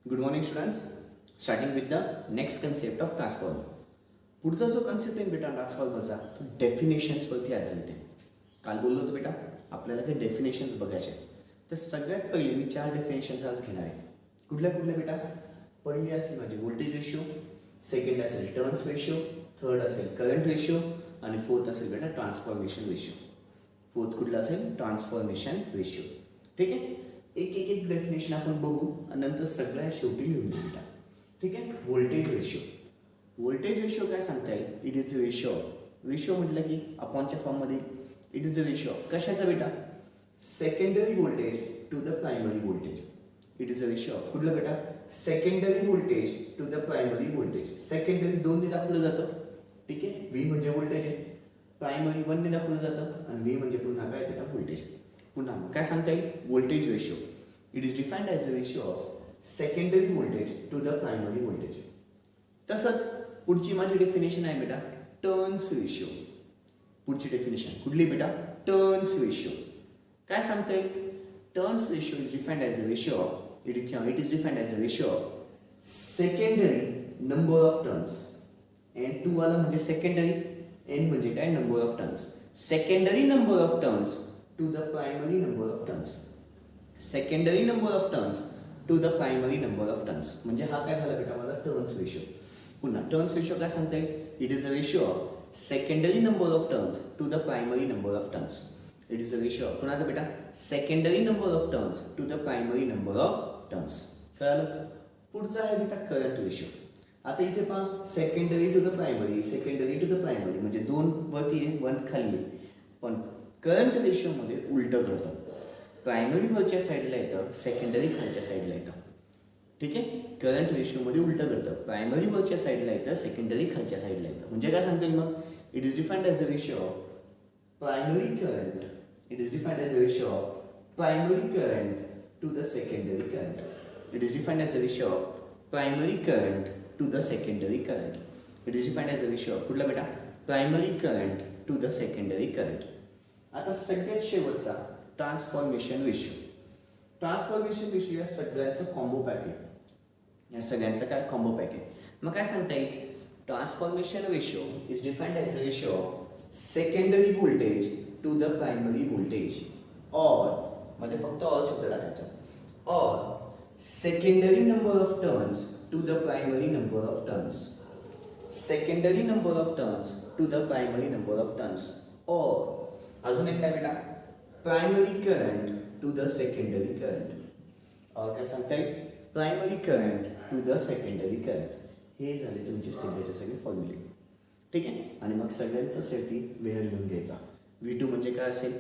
Good morning students. Starting with the next concept of transformer. पुढचा जो concept आहे बेटा ट्रान्सफॉर्मरचा तो डेफिनेशन्सवरती आधारित आहे. काल बोललो होतो बेटा आपल्याला काही डेफिनेशन्स बघायचे. तर सगळ्यात पहिले मी 4 डेफिनेशन्स आज घेणार आहे. कुठल्या कुठल्या बेटा? पहिली असेल म्हणजे व्होल्टेज रेशिओ, सेकंड असेल टर्न्स रेशिओ, थर्ड असेल करंट रेशिओ आणि फोर्थ असेल बेटा ट्रान्सफॉर्मेशन रेशिओ. फोर्थ कुठला असेल? Transformation ratio. ठीक आहे. एक डेफिनेशन आपण बघू आणि नंतर सगळ्यात शेवटी लिहून घेऊ बेटा. ठीक आहे. Voltage ratio. व्होल्टेज रेशिओ काय सांगता येईल? It is the ratio of, ratio म्हटलं की अपॉनच्या फॉर्ममध्ये it is the ratio of कशाचा बेटा? Secondary voltage to the primary voltage. It is the ratio of कुठलं बेटा? Secondary voltage to the primary voltage. Secondary 2 ने दाखवलं जातं. ठीक आहे. व्ही म्हणजे व्होल्टेज आहे, प्रायमरी 1 ने दाखवलं जातं आणि व्ही म्हणजे पुन्हा काय बेटा? व्होल्टेज. पुन्हा काय सांगता येईल? Voltage ratio. It is defined as a ratio of secondary voltage to the primary voltage. तसंच पुढची माझी डेफिनेशन आहे बेटा टर्न्स रेशिओ. पुढची डेफिनेशन कुठली बेटा? Turns ratio. काय सांगता येईल? Turns ratio is defined as a ratio of it is defined as a ratio of secondary number of turns. N 2 वाला म्हणजे सेकंडरी, एन म्हणजे काय? Number of turns. Secondary number of turns to the primary number of turns. Secondary number of turns to the primary number of turns. म्हणजे हा काय झाला बेटा माझा? Turns ratio. पुन्हा टर्न्स रेशिओ काय सांगता येईल? It is the ratio of secondary number of turns to the primary number of turns. It is the ratio of कुणाचा बेटा? Secondary number of turns to the primary number of turns. कळालं? पुढचा आहे बेटा current ratio. आता इथे पहा secondary to the primary, secondary to the primary म्हणजे 2 वरती आहे 1 खाली आहे. पण करंट रेशिओमध्ये उलटं घडतं. प्रायमरी वरच्या साईडला येतं, सेकंडरी खालच्या साईडला येतं. ठीक आहे. करंट रेशिओमध्ये उलटं घडतं. प्रायमरी वरच्या साईडला येतं, सेकंडरी खालच्या साईडला येतं. म्हणजे काय सांगता येईल मग? It is defined as a ratio of primary current. It is defined as a ratio of primary current to the secondary current. It is defined as a ratio of primary current to the secondary current. It is defined as a ratio of कुठला बेटा? Primary current to the secondary current. आता सगळ्यात शेवटचा transformation ratio. Transformation ratio या सगळ्यांचं combo pack आहे. या सगळ्यांचं काय? कॉम्बो पॅक आहे. मग काय सांगता येईल? Transformation ratio is defined as a ratio of secondary voltage to the primary voltage or मध्ये फक्त ऑल शब्द टाकायचा. Or secondary number of turns to the primary number of turns. Secondary number of turns to the primary number of turns or अजून एक काय बेटा? Primary current to the secondary current. और काय सांगता येईल? Primary current to the secondary current. हे झाले तुमचे सगळ्याचे सगळे फॉर्म्युले. ठीक आहे. आणि मग सगळ्यांचा सेटी वेळ लिहून घ्यायचा. V2 म्हणजे काय असेल?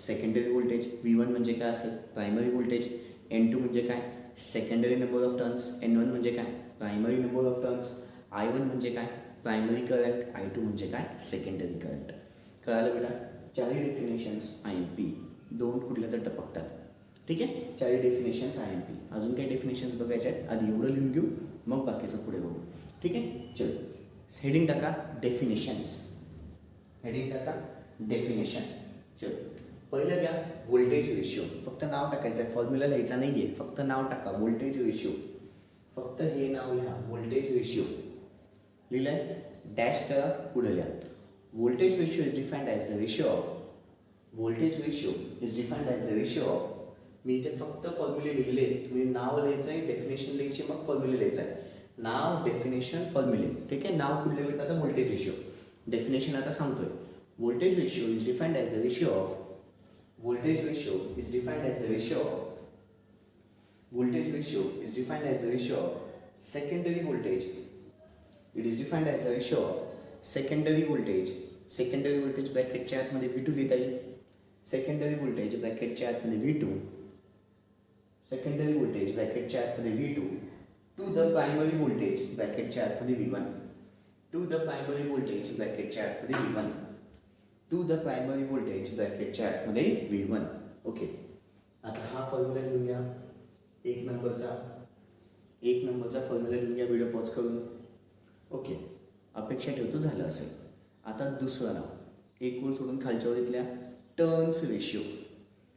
Secondary voltage. V1 म्हणजे काय असेल? Primary voltage. N2 म्हणजे काय? Secondary number of turns. N1 म्हणजे काय? Primary number of turns. I1 म्हणजे काय? Primary current. I2 म्हणजे काय? Secondary current. कळालं बेटा? 4 डेफिनेशन्स IMP 2 कुठल्या तर टपकतात. ठीक आहे. 4 डेफिनेशन्स IMP. अजून काही डेफिनेशन्स बघायचे आहेत. आधी एवढं लिहून घेऊ मग बाकीचं पुढे बघू. ठीक आहे. चलो हेडिंग टाका डेफिनेशन्स. हेडिंग टाका डेफिनेशन. चलो पहिलं घ्या व्होल्टेज रेशिओ. फक्त नाव टाकायचं आहे, फॉर्म्युला लिहायचा नाही आहे. फक्त नाव टाका व्होल्टेज रेशिओ. फक्त हे नाव लिहा व्होल्टेज रेशिओ. लिहिलंय? डॅश करा पुढे लिहा. Voltage ratio is defined as the ratio of मी इथे फक्त फॉर्म्युले लिहिले. तुम्ही नाव लिहायचं आहे, डेफिनेशन लिहायची, मग फॉर्म्युले लिहायचं आहे. नाव, डेफिनेशन, फॉर्म्युले. ठीक आहे. नाव कुठले भेटतं? आता व्होल्टेज रेशिओ. डेफिनेशन आता सांगतोय. Voltage ratio is defined as the ratio of secondary voltage. It is defined as the ratio of secondary voltage. Secondary voltage ब्रॅकेटच्या आतमध्ये V2 लिहिता येईल. सेकंडरी व्होल्टेज ब्रॅकेटच्या आतमध्ये V2. सेकंडरी व्होल्टेज ब्रॅकेटच्या आतमध्ये V2 to the primary voltage ब्रॅकेटच्या आतमध्ये V1. To the primary voltage ब्रॅकेटच्या आतमध्ये V1. To the primary voltage ब्रॅकेटच्या आतमध्ये V1. ओके. आता हा फॉर्म्युला लिहून घ्या. एक नंबरचा फॉर्म्युला लिहून घ्या व्हिडिओ पॉज करून. ओके. अपेक्षा ठेवतो झालं असेल. आता दुसरं नाव. एक ओळ सोडून खालच्यावर इथल्या टर्न्स रेशिओ.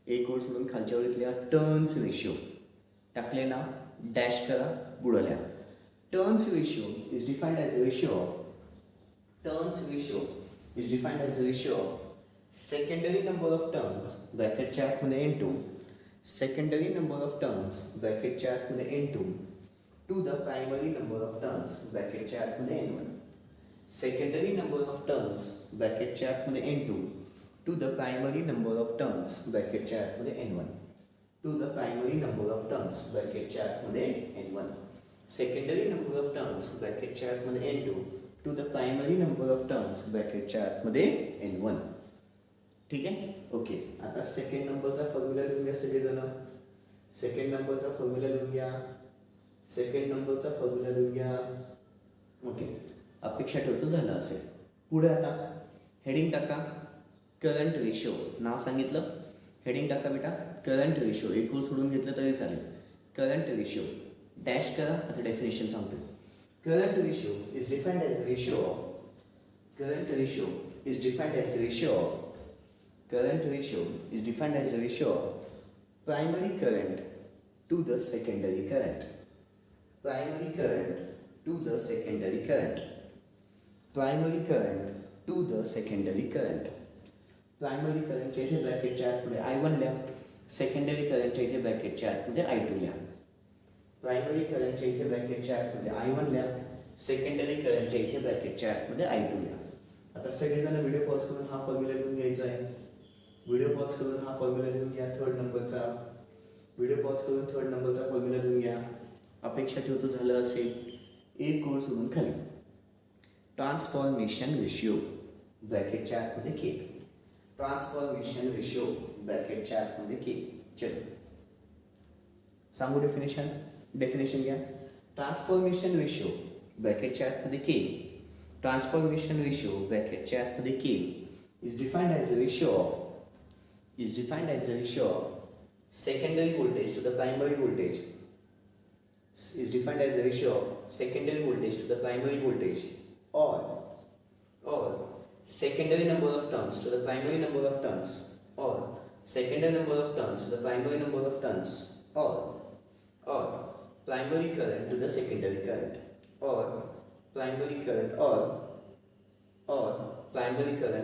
एक ओळ सोडून खालच्यावर इथल्या टर्न्स रेशिओ. टाकले ना, डॅश करा, बुडवल्या. Turns ratio is defined as a ratio of secondary number of turns ब्रॅकेटच्या आतमध्ये n2 secondary number of turns ब्रॅकेटच्या आतमध्ये n2 to the primary number of turns ब्रॅकेटच्या आतमध्ये n1. secondary number of turns ब्रॅकेटच्या आतमध्ये n2 to the primary number of turns ब्रॅकेटच्या आतमध्ये n1 to the primary number of turns ब्रॅकेटच्या आतमध्ये n1. secondary number of turns ब्रॅकेटच्या आतमध्ये n2 to the primary number of turns ब्रॅकेटच्या आतमध्ये n1. ठीक आहे, okay. आता second नंबरचा formula लिहूया सगळेजण. सेकंड नंबरचा फॉर्म्युला लिहूया. ओके, अपेक्षा ठेवतो झालं असेल. पुढे आता हेडिंग टाका, करंट रेशिओ. नाव सांगितलं, हेडिंग टाका बेटा, करंट रेशिओ. एक ओळ सोडून घेतलं तरी चालेल. करंट रेशिओ डॅश करा. आता डेफिनेशन सांगतो. Current ratio is defined as ratio of current ratio is defined as ratio of primary current to the secondary current. Primary current to the secondary current. Primary currentच्या इथे ब्रॅकेटच्या आतमध्ये I1 लिहा. Secondary करंटच्या इथे ब्रॅकेटच्या आतमध्ये I2 लिहा. Primary करंटच्या इथे ब्रॅकेटच्या आतमध्ये I1 लिहा. सेकंडरी करंटच्या इथे ब्रॅकेटच्या आतमध्ये I2 लिहा. आता सगळेजण व्हिडिओ पॉज करून हा फॉर्म्युला लिहून घ्यायचा आहे. थर्ड नंबरचा फॉर्म्युला लिहून घ्या. अपेक्षा ठेवतो झालं असेल. एक ओळ सोडून खाली ट्रान्सफॉर्मेशन रेशिओ ब्रॅकेटच्या आतमध्ये के. चलो सांगू डेफिनेशन घ्या. ट्रान्सफॉर्मेशन रेशिओ ब्रॅकेटच्या आतमध्ये के. ट्रान्सफॉर्मेशन रेशिओ ब्रॅकेटच्या आतमध्ये के is defined as the ratio of secondary voltage to the primary voltage. Or secondary number of turns to the primary number of turns, or secondary number of turns to the primary number of turns, or primary current to the secondary current, or primary current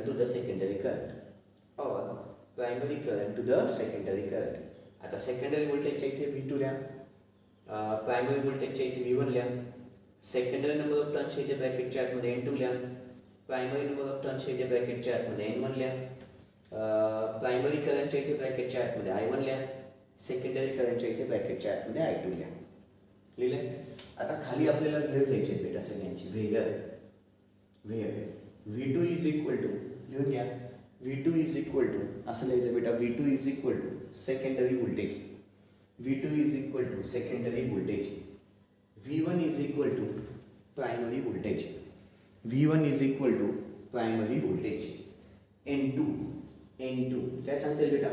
to the secondary current. आता secondary व्होल्टेजच्या इथे V2 लिहा. Primary व्होल्टेजच्या इथे V1 लिहा. Secondary number of टर्न्सच्या इथे ब्रॅकेटच्या आतमध्ये N2 लिहा. प्रायमरी नंबर ऑफ टर्न्सच्या इथे ब्रॅकेटच्या आतमध्ये N1 लिहा. प्रायमरी करंटच्या इथे ब्रॅकेटच्या आतमध्ये I1 लिहा. सेकंडरी करंटच्या इथे ब्रॅकेटच्या आतमध्ये I2 लिहा. लिहिलंय. आता खाली आपल्याला व्हेअर घ्यायचे बेटा सगळ्यांची. Where V2 is equal to लिहून घ्या. V2 इज इक्वल टू असं लिहायचं बेटा. V2 is equal to secondary voltage. V1 is equal to primary voltage. N2 काय सांगता येईल बेटा.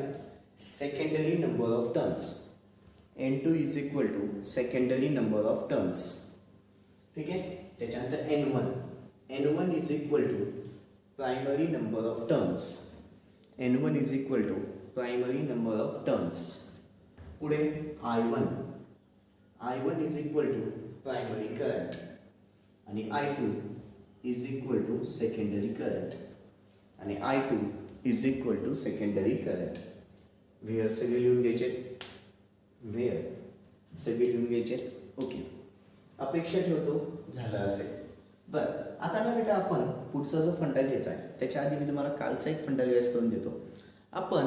Secondary number of turns. N2 is equal to secondary number of turns. ठीक आहे. त्याच्यानंतर N1 is equal to primary number of turns. पुढे I1 is equal to primary current आणि I2 is equal to secondary current where सगळे लिहून घ्यायचे. Okay, अपेक्षा ठेवतो झालं असेल. बरं, आता ना बेटा आपण पुढचा जो फंडा घ्यायचा आहे त्याच्या आधी मी तुम्हाला कालचा एक फंडा रिवाइज करून देतो. आपण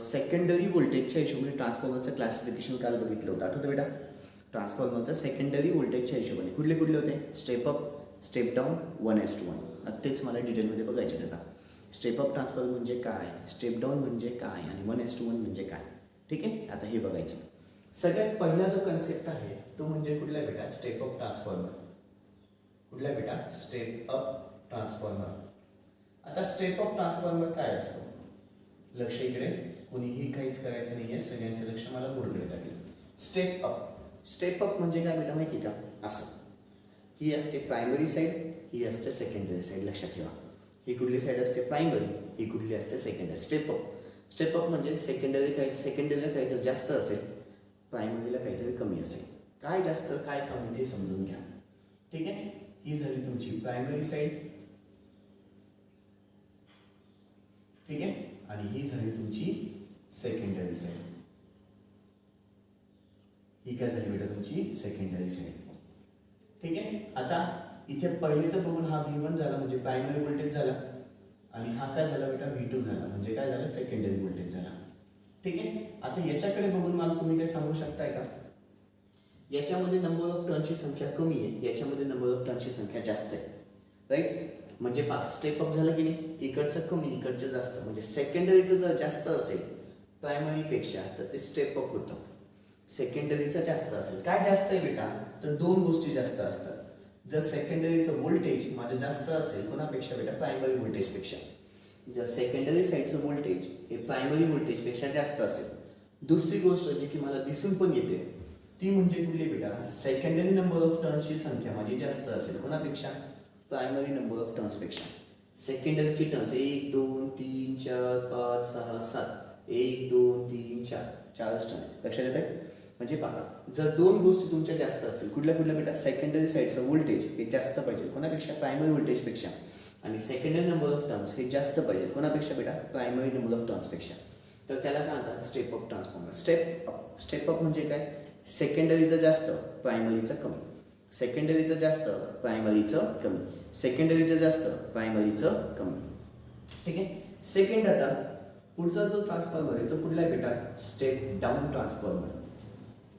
सेकंडरी व्होल्टेजच्या हिशोबाने ट्रान्सफॉर्मरचं क्लासिफिकेशन काल बघितलं होतं. आठवतं बेटा. ट्रान्सफॉर्मरचं सेकंडरी व्होल्टेजच्या हिशोबाने कुठले होते. Step up, step down, 1:1. तेच मला डिटेलमध्ये बघायचे आता. स्टेप अप ट्रान्सफॉर्मर म्हणजे काय, स्टेप डाऊन म्हणजे काय आणि 1:1 म्हणजे काय. ठीक आहे. आता हे बघायचं. सगळ्यात पहिला जो कन्सेप्ट आहे तो म्हणजे कुठला बेटा. Step up transformer. आता स्टेप अप ट्रान्सफॉर्मर काय असतो. लक्ष इकडे, कोणीही काहीच करायचं नाही आहे. सगळ्यांचं लक्ष मला बोर्डकडे लागेल. स्टेप अप म्हणजे काय बेटा माहिती का. असं ही असते प्रायमरी साईड, ही असते सेकंडरी साईड. लक्षात ठेवा. ही कुठली साईड असते प्रायमरी, ही कुठली असते सेकंडरी. स्टेप अप म्हणजे सेकंडरीला काहीतरी जास्त असेल प्रायमरीला काहीतरी कमी असेल. काय जास्त काय कमी ते समजून घ्या. ठीक आहे, ही झाली तुमची प्रायमरी साईड. ठीक आहे, आणि ही झाली तुमची सेकंडरी साईड. ही काय झाली बेटा तुमची सेकंडरी साईड. ठीक आहे, आता इथे पहिले तर बघून हा V1 झाला म्हणजे प्रायमरी व्होल्टेज झाला, आणि हा काय झाला बेटा V2 झाला म्हणजे काय झालं सेकंडरी व्होल्टेज झाला. ठीक आहे, आता याच्याकडे बघून मला तुम्ही काय सांगू शकताय का, याच्यामध्ये नंबर ऑफ टर्नची संख्या कमी आहे, याच्यामध्ये नंबर ऑफ टर्नची संख्या जास्त आहे. राईट, म्हणजे स्टेप अप झालं की नाही, इकडचं कमी इकडचं जास्त, म्हणजे सेकंडरीचं जर जास्त असेल प्रायमरीपेक्षा तर ते स्टेप अप होतं. सेकंडरीचं जास्त असेल, काय जास्त आहे बेटा, तर दोन गोष्टी जास्त असतात. जर सेकंडरीचं व्होल्टेज माझं जास्त असेल कोणापेक्षा बेटा, प्रायमरी व्होल्टेजपेक्षा. जर सेकंडरी साईडचं व्होल्टेज हे प्रायमरी व्होल्टेजपेक्षा जास्त असेल. दुसरी गोष्ट जी की मला दिसून पण येते ती म्हणजे कुठली बेटा, सेकंडरी नंबर ऑफ टर्न्सची संख्या माझी जास्त असेल कोणापेक्षा, प्रायमरी नंबर ऑफ टर्न्सपेक्षा. सेकंडरीची टर्न्स 1 2 3 4 5 6 7 1 2 3 4 चारच टर्न. लक्षात येत आहे, म्हणजे पहा जर दोन गोष्टी तुमच्या जास्त असतील, कुठल्या कुठल्या बेटा, सेकंडरी साईडचं व्होल्टेज हे जास्त पाहिजे कोणापेक्षा, प्रायमरी व्होल्टेजपेक्षा, आणि सेकंडरी नंबर ऑफ टर्न्स हे जास्त पाहिजे कोणापेक्षा बेटा, प्रायमरी नंबर ऑफ टर्न्सपेक्षा. तर त्याला काय म्हणतात, step up transformer. Step up म्हणजे काय, सेकंडरीचं जास्त प्रायमरीचं कमी, सेकंडरीचं जास्त प्रायमरीचं कमी, सेकंडरीचं जास्त प्रायमरीचं कमी. ठीक आहे, सेकंड आता पुढचा जो ट्रान्सफॉर्मर आहे तो कुठला आहे बेटा, स्टेप डाऊन ट्रान्सफॉर्मर.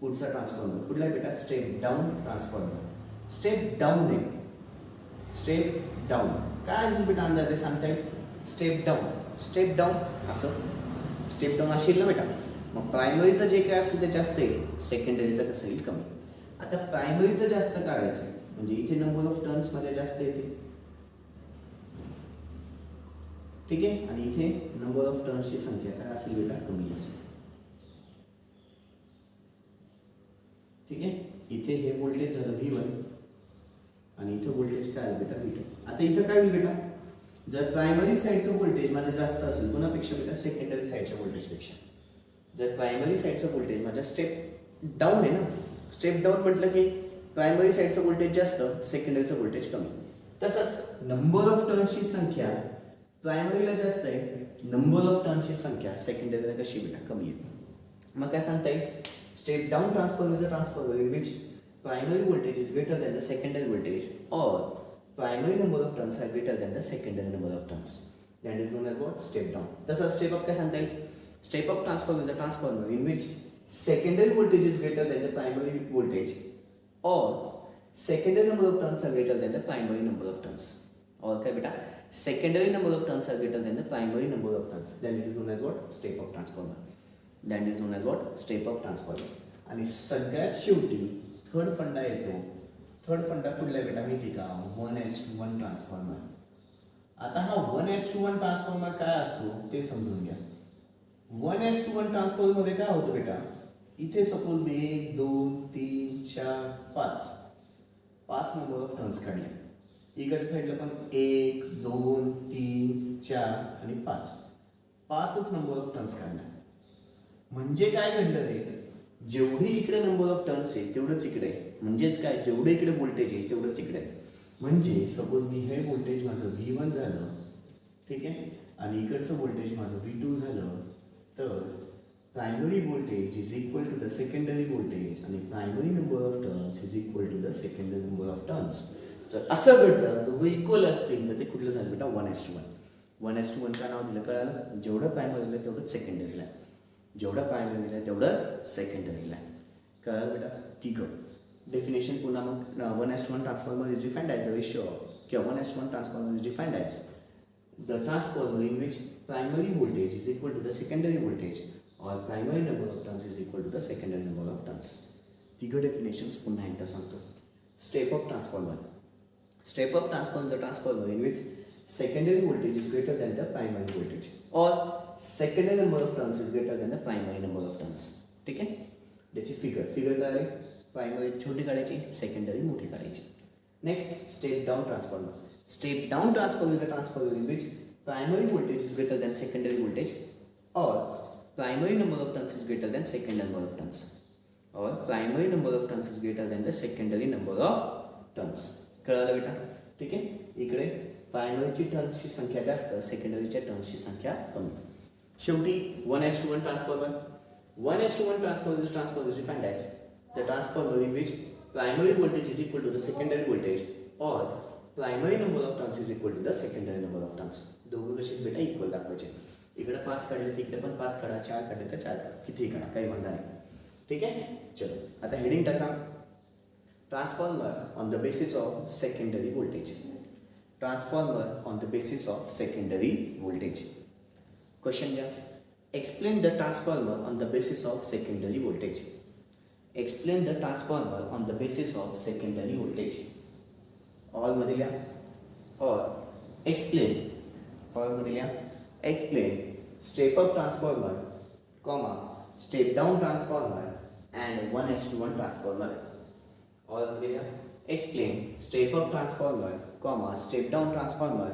पुढचा ट्रान्सफॉर्मर कुठला आहे बेटा, step down transformer. Step down आहे, स्टेप डाऊन काय असेल बेटा, अंदाजे सांगता येईल, स्टेप डाऊन असं स्टेप डाऊन असेल ना बेटा. मग प्रायमरीचं जे काय असेल ते जास्त येईल, सेकंडरीचं कसं येईल कमी. आता प्रायमरीचं जास्त काढायचं म्हणजे इथे नंबर ऑफ टर्न्स मध्ये जास्त येतील. ठीक आहे, आणि इथे नंबर ऑफ टर्न्सची संख्या काय असेल बेटा, कमी असेल. ठीक आहे, इथे हे व्होल्टेज झालं V1 आणि इथे व्होल्टेज काय आलं बेटा, V2. आता इथं काय होईल बेटा, जर प्रायमरी साईडचं व्होल्टेज माझं जास्त असेल कोणापेक्षा बेटा, सेकंडरी साईडच्या व्होल्टेजपेक्षा. जर प्रायमरी साईडचं व्होल्टेज माझ्या स्टेप डाऊन आहे ना, स्टेप डाऊन म्हटलं की प्रायमरी साईडचं व्होल्टेज जास्त, सेकंडरीचं व्होल्टेज कमी. तसंच नंबर ऑफ टर्न्सची संख्या प्रायमरीला जास्त आहे, नंबर ऑफ टर्न्सची संख्या सेकंडरीला कशी बेटा कमी आहे. मग काय सांगता येईल, step down transformer is a transformer in which primary voltage is greater than the secondary voltage और primary number of turns are greater than the secondary number of turns. That is known as what, step down. तसंच step up काय सांगता येईल, step up transformer is a transformer in which secondary voltage is greater than the primary voltage or secondary number of turns are greater than the primary number of turns. और क्या बेटा, secondary number of turns are greater than the primary number of turns. Then it is known as what, step up transformer. That is known as what, step up transformer. आणि सगळ्यात शेवटी third फंडा येतो. Third फंडा कुठला बेटा माहिती का, 1:1 ट्रान्सफॉर्मर. आता हा 1:1 ट्रान्सफॉर्मर काय असतो ते समजून घ्या. 1:1 ट्रान्सफॉर्मर मध्ये काय होतं बेटा, इथे suppose me 1 2 3 4 5 number of turns काढले. इकडच्या साईडला पण 1 2 3 4 आणि 5च नंबर ऑफ टर्न्स काढले. म्हणजे काय घडलं रे, जेवढी इकडे नंबर ऑफ टर्न्स आहे तेवढंच इकडे आहे. म्हणजेच काय, जेवढे इकडे व्होल्टेज आहे तेवढंच इकडे आहे. म्हणजे सपोज मी हे व्होल्टेज माझं V1 झालं, ठीक आहे, आणि इकडचं व्होल्टेज माझं V2 झालं, तर primary voltage is equal to the secondary voltage आणि primary number of turns is equal to the secondary number of turns. जर असं घडलं, दोघं इक्वल असतील तर ते कुठलं झालं बेटा, 1:1. 1:1 का नाव दिलं कळालं, जेवढं प्रायमरीला आहे तेवढंच सेकंडरीला आहे, जेवढं प्रायमरीला आहे तेवढंच सेकंडरीला आहे. कळालं बेटा, ठीक आहे. डेफिनेशन पुन्हा मग 1:1 transformer is defined as a ratio किंवा 1:1 transformer is defined as the transformer in which primary voltage is equal to the secondary voltage or primary number of turns is equal to the secondary number of turns. तिघं definitions पुन्हा एकदा सांगतो. Step up transformer. Step up transformer the transformer in which secondary voltage is greater than the primary voltage or secondary number of turns is greater than the primary number of turns. ठीक आहे, त्याची figure काय आहे, primary छोटी काढायची, secondary मोठी काढायची. Next, step down transformer. Step down transformer is a transformer in which primary voltage is greater than secondary voltage or primary number of turns is greater than second number of turns. or primary number of turns is greater than the secondary number of turns. कळालं बेटा? ठीक आहे. इकडे प्रायमरीची टर्न्सची संख्या जास्त, सेकंडरीच्या टर्न्सची संख्या कमी. शेवटी 1:1 transformer. 1:1 transformer is defined as the transformer in which primary voltage is equal to the secondary voltage or primary number of turns is equal to the secondary number of turns. दोघं कसे बेटा इक्वल दाखवायचे. इकडे 5 काढले तिकडे पण 5 काढा, 4 काढले तर 4 काढा, किती काढा, काही म्हणता नाही. ठीक आहे. चलो आता हेडिंग टाका. Transformer on the basis of secondary voltage. Transformer on the basis of secondary voltage. Question घ्या. Explain the transformer on the basis of secondary voltage. Explain the transformer on the basis of secondary voltage. All मध्ये लिहा. और explain. All मध्ये लिहा. Explain step up transformer comma step down transformer and 1:1 transformer. और लिया. Explain step up transformer, comma step down transformer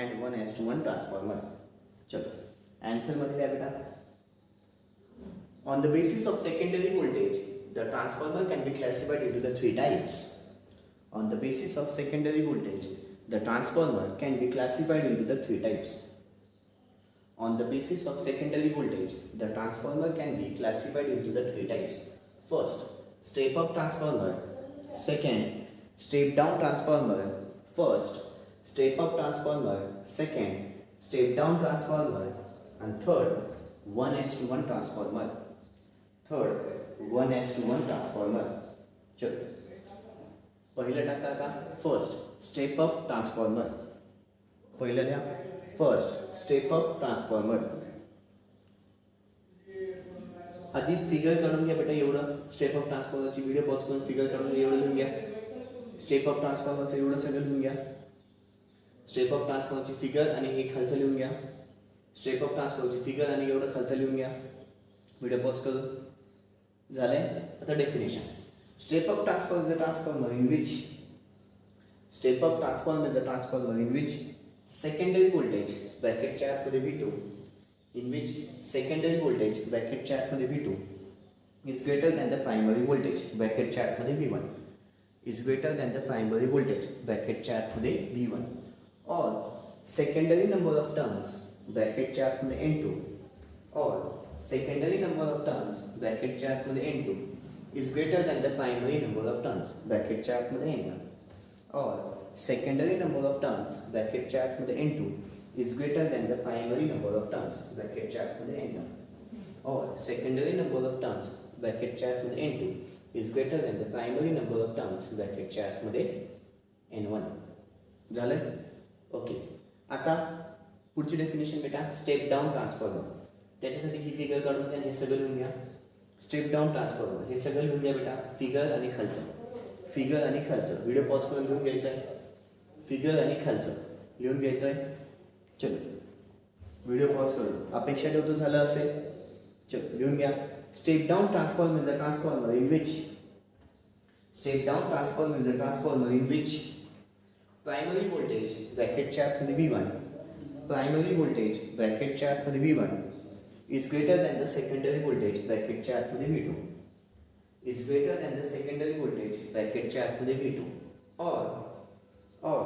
and 1:1 transformer. चलो answer मध्ये लिहा बेटा. On the basis of secondary voltage, the transformer can be classified into the three types. On the basis of secondary voltage, the transformer can be classified into the three types. On the basis of secondary voltage, the transformer can be classified into the three types. First, step up transformer. Second, step down transformer. First, step up transformer. Second, step down transformer. And third, 1:1 transformer. Third, 1:1 transformer. चलो पहिलं टाका का. First step up transformer. पहिलं लिहा. First step up transformer. आधी figure काढून घ्या बेटा. एवढं स्टेप अप ट्रान्सफॉर्मरची व्हिडिओ पॉज करून फिगर काढून एवढं लिहून घ्या. स्टेप अप ट्रान्सफॉर्मरचं एवढं सगळं लिहून घ्या. स्टेप अप ट्रान्सफॉर्मरची फिगर आणि हे खालचं लिहून घ्या. स्टेप अप ट्रान्सफॉर्मरची फिगर आणि एवढं खालचं लिहून घ्या. व्हिडिओ पॉज करून झालंय. आता definition. Step up transformer is a transformer in which step up transformer is a transformer in which secondary voltage ब्रॅकेटच्या आतमध्ये V2 in which secondary voltage ब्रॅकेटच्या आतमध्ये V2 is greater than the primary voltage ब्रॅकेटच्या आतमध्ये V1 is greater than the primary voltage ब्रॅकेटच्या आतमध्ये V1 or secondary number of turns ब्रॅकेटच्या आतमध्ये N2 or secondary number of turns ब्रॅकेटच्या आतमध्ये N2 is greater than the primary number of turns ब्रॅकेटच्या आतमध्ये N1 or secondary number of turns ब्रॅकेटच्या आतमध्ये N2 is greater than the primary number of turns ब्रॅकेटच्या आतमध्ये N1 or secondary number of turns ब्रॅकेटच्या आतमध्ये N2 is greater than the primary number of turns ब्रॅकेटच्या आतमध्ये N1. झालंय. Okay. आता पुढची definition बेटा. Step down transformer. त्याच्यासाठी ही figure काढून घ्या. हे सगळं लिहून घ्या. स्टेप डाऊन ट्रान्सफॉर्मर हे सगळं लिहून घ्या बेटा. फिगर आणि खालचं. फिगर आणि खालचं व्हिडिओ पॉज करून लिहून घ्यायचं आहे. फिगर आणि खालचं लिहून घ्यायचं आहे. चलो व्हिडिओ पॉज करून अपेक्षा ठेवतो झालं असेल. चलो लिहून घ्या. Step down transformer is a transformer in which step down transformer is a transformer in which primary voltage ब्रॅकेटच्या आतमध्ये V1 प्रायमरी व्होल्टेज ब्रॅकेटच्या आतमध्ये V1 is greater than the secondary voltage ब्रॅकेटच्या आतमध्ये V2 is greater than the secondary voltage ब्रॅकेटच्या आतमध्ये V2 or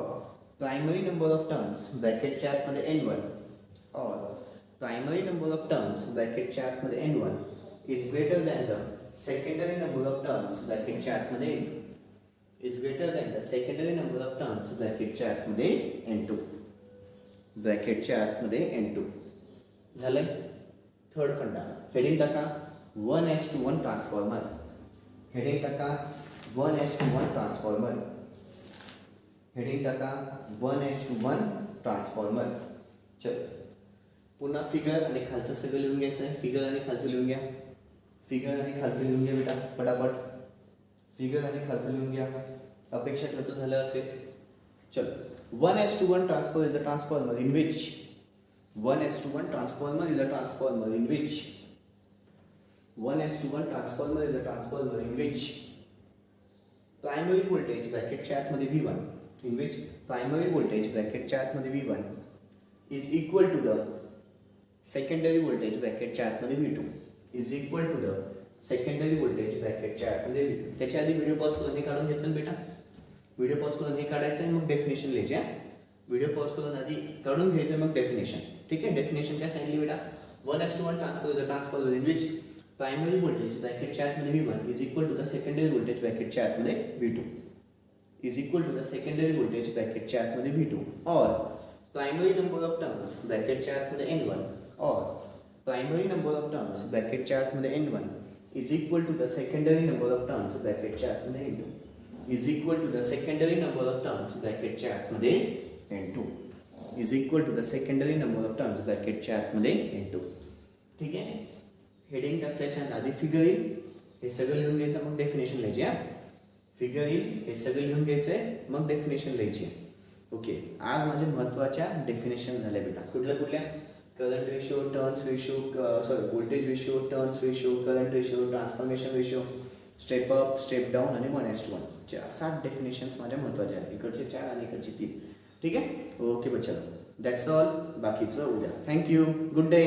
primary number of turns ब्रॅकेटच्या आतमध्ये N1 or primary number of turns ब्रॅकेटच्या आतमध्ये N1 is greater than the secondary number of turns ब्रॅकेटच्या आतमध्ये N2 is greater than the secondary number of turns ब्रॅकेटच्या आतमध्ये N2 ब्रॅकेटच्या आतमध्ये N2. झालंय. Third फंडा. Heading टाका 1:1 transformer. Heading टाका 1:1 transformer. Heading टाका 1:1 transformer. चल पुन्हा फिगर आणि खालचं सगळं लिहून घ्यायचं आहे. फिगर आणि खालचं लिहून घ्या. फिगर आणि खालचं लिहून घ्या बेटा पटापट. फिगर आणि खालचं लिहून घ्या. अपेक्षा ठेवतो झालं असेल. चल 1:1 transformer is a transformer in which 1:1 transformer is a transformer in which 1:1 transformer is a transformer in which primary voltage ब्रॅकेटच्या आतमध्ये V1 in which primary voltage ब्रॅकेटच्या आतमध्ये V1 is equal to the secondary voltage ब्रॅकेटच्या आतमध्ये V2 is equal to the secondary voltage ब्रॅकेटच्या आतमध्ये V2. त्याच्या आधी video pause करून हे काढून घेतलं ना बेटा. व्हिडिओ पॉज करून हे काढायचं आणि मग डेफिनेशन लिहायची. व्हिडिओ पॉज करून आधी काढून घ्यायचं मग डेफिनेशन. ठीक आहे. डेफिनेशन काय सांगितली बेटा. 1:1 transformer in which primary voltage ब्रॅकेटच्या आतमध्ये V1 is equal to the secondary voltage ब्रॅकेटच्या आतमध्ये V2 is equal to the secondary voltage ब्रॅकेटच्या आतमध्ये V2 और प्रायमरी नंबर ऑफ टर्न्स ब्रॅकेटच्या आतमध्ये N1 और प्रायमरी नंबर ऑफ टर्न्स ब्रॅकेटच्या आतमध्ये N1 is equal to the secondary number of turns ब्रॅकेटच्या आतमध्ये N2 is equal to the secondary number of turns ब्रॅकेटच्या आतमध्ये N2 is equal to the secondary number of turns ब्रॅकेटच्या आतमध्ये N2. ठीक आहे. हेडिंग टाकल्याच्या आधी फिगर येईल, हे सगळं लिहून घ्यायचं मग डेफिनेशन लिहायची. फिगर येईल, हे सगळं लिहून घ्यायचंय मग डेफिनेशन लिहायची. ओके. आज माझ्या महत्त्वाच्या डेफिनेशन झाल्या बेटा. कुठल्या current ratio, turns ratio, voltage ratio, turns ratio, current ratio, transformation ratio, step up, step down आणि 1:1 7 डेफिनेशन्स माझ्या महत्त्वाच्या आहेत. इकडचे 4 आणि इकडचे 3. ठीक आहे. ओके बच्चा, दॅट्स ऑल. बाकीचं उद्या. थँक्यू. Good day.